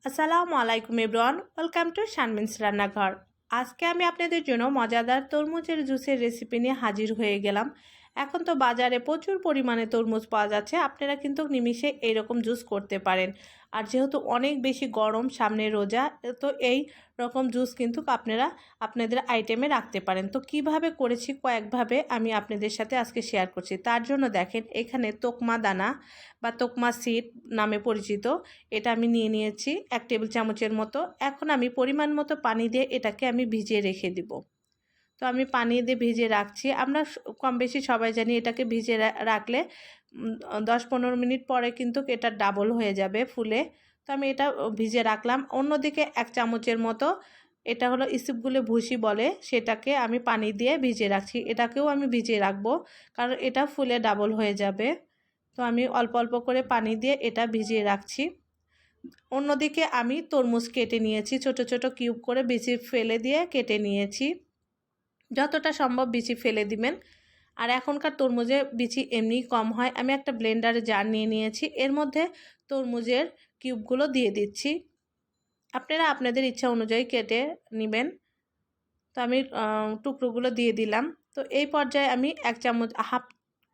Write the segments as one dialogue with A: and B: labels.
A: আসসালামু আলাইকুম everyone, welcome to Sharmin's রান্নাঘর। আজকে আমি আপনাদের জন্য মজাদার তরমুজের জুসের রেসিপি নিয়ে হাজির হয়ে গেলাম। এখন তো বাজারে প্রচুর পরিমাণে তরমুজ পাওয়া যাচ্ছে, আপনারা কিন্তু নিমিষে এইরকম জুস করতে পারেন। আর যেহেতু অনেক বেশি গরম, সামনে রোজা, তো এই রকম জুস কিন্তু আপনারা আপনাদের আইটেমে রাখতে পারেন। তো কিভাবে করেছি কয়েকভাবে আমি আপনাদের সাথে আজকে শেয়ার করছি। তার জন্য দেখেন এখানে তোকমা দানা বা তোকমা সিড নামে পরিচিত, এটা আমি নিয়ে নিয়েছি 1 টেবিল চামচের মতো। এখন আমি পরিমাণ মতো পানি দিয়ে এটাকে আমি ভিজিয়ে রেখে দিব। তো আমি পানি দিয়ে ভিজিয়ে রাখছি। আমরা কম বেশি সবাই জানি এটাকে ভিজিয়ে রাখলে 10-15 মিনিট পরে কিন্তু এটা ডাবল হয়ে যাবে ফুলে। তো আমি এটা ভিজিয়ে রাখলাম। অন্যদিকে 1 চামচের মতো, এটা হলো ইসবগুলে ভুসি বলে, সেটাকে আমি পানি দিয়ে ভিজিয়ে রাখছি। এটাকেও আমি ভিজিয়ে রাখবো, কারণ এটা ফুলে ডাবল হয়ে যাবে। তো আমি অল্প অল্প করে পানি দিয়ে এটা ভিজিয়ে রাখছি। অন্যদিকে আমি তরমুজ কেটে নিয়েছি, ছোট ছোট কিউব করে বিচি ফেলে দিয়ে কেটে নিয়েছি। যতটা সম্ভব বিচি ফেলে দিবেন। আর এখনকার তরমুজে বিচি এমনিই কম হয়। আমি একটা ব্লেন্ডারে জার নিয়ে নিয়েছি, এর মধ্যে তরমুজের কিউবগুলো দিয়ে দিচ্ছি। আপনারা আপনাদের ইচ্ছা অনুযায়ী কেটে নেবেন। তো আমি টুকরোগুলো দিয়ে দিলাম। তো এই পর্যায়ে আমি 1 চামচ,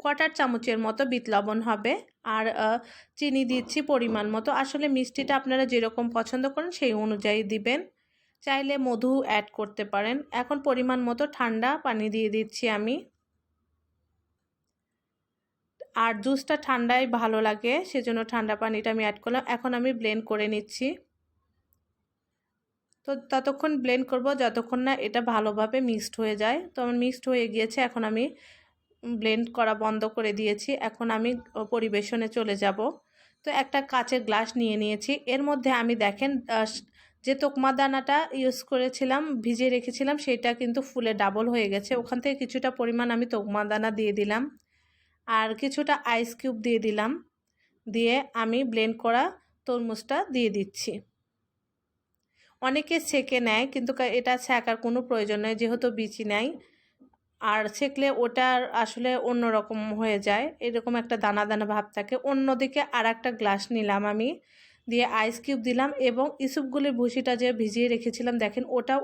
A: কোয়ার্টার চামচের মতো বিট লবণ হবে, আর চিনি দিচ্ছি পরিমাণ মতো। আসলে মিষ্টিটা আপনারা যেরকম পছন্দ করেন সেই অনুযায়ী দিবেন, চাইলে মধু অ্যাড করতে পারেন। এখন পরিমাণ মতো ঠান্ডা পানি দিয়ে দিচ্ছি আমি। আর জুসটা ঠান্ডায় ভালো লাগে, সেজন্য ঠান্ডা পানিটা আমি অ্যাড করলাম। এখন আমি ব্লেন্ড করে নিচ্ছি। তো ততক্ষণ ব্লেন্ড করব যতক্ষণ না এটা ভালোভাবে মিক্সড হয়ে যায়। তো আমার মিক্সড হয়ে গিয়েছে, এখন আমি ব্লেন্ড করা বন্ধ করে দিয়েছি। এখন আমি পরিবেশনে চলে যাব। তো একটা কাচের গ্লাস নিয়ে নিয়েছি, এর মধ্যে আমি দেখেন যে তোকমা দানাটা ইউজ করেছিলাম, ভিজিয়ে রেখেছিলাম, সেটা কিন্তু ফুলে ডাবল হয়ে গেছে। ওখান থেকে কিছুটা পরিমাণ আমি তোকমা দানা দিয়ে দিলাম, আর কিছুটা আইস কিউব দিয়ে দিলাম। দিয়ে আমি ব্লেন্ড করা তরমুজটা দিয়ে দিচ্ছি। অনেকে সেকে নেয়, কিন্তু এটা সেকার কোনো প্রয়োজন নেই, যেহেতু বিচি নাই। আর সেকলে ওটার আসলে অন্যরকম হয়ে যায়, এরকম একটা দানা দানা ভাব থাকে। অন্যদিকে আর একটা গ্লাস নিলাম আমি, দিয়ে আইস কিউব দিলাম, এবং ইসুপগুলির ভুসিটা যে ভিজিয়ে রেখেছিলাম দেখেন ওটাও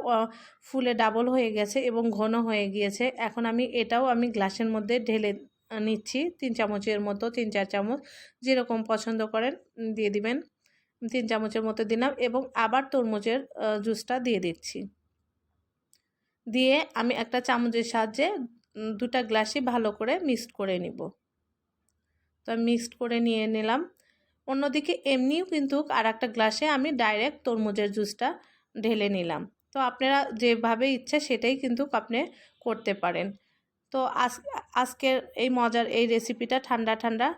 A: ফুলে ডাবল হয়ে গেছে এবং ঘন হয়ে গিয়েছে। এখন এটাও আমি গ্লাসের মধ্যে ঢেলে নিচ্ছি, 3 চামচের মতো, 3-4 চামচ যেরকম পছন্দ করেন দিয়ে দিবেন। 3 চামচের মতো দিলাম, এবং আবার তরমুজের জুসটা দিয়ে দিচ্ছি। দিয়ে আমি একটা চামচের সাহায্যে 2টা গ্লাসই ভালো করে মিক্সড করে নিব। তো আমি মিক্সড করে নিয়ে নিলাম। অন্যদিকে এমনিও কিন্তু আর একটা গ্লাসে আমি ডাইরেক্ট তরমুজের জুসটা ঢেলে নিলাম। তো আপনারা যেভাবে ইচ্ছা সেটাই কিন্তু আপনি করতে পারেন। তো আজকের এই মজার এই রেসিপিটা ঠান্ডা ঠান্ডা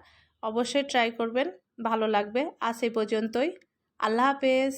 A: অবশ্যই ট্রাই করবেন, ভালো লাগবে। আজ এই পর্যন্তই। আল্লাহ হাফেজ।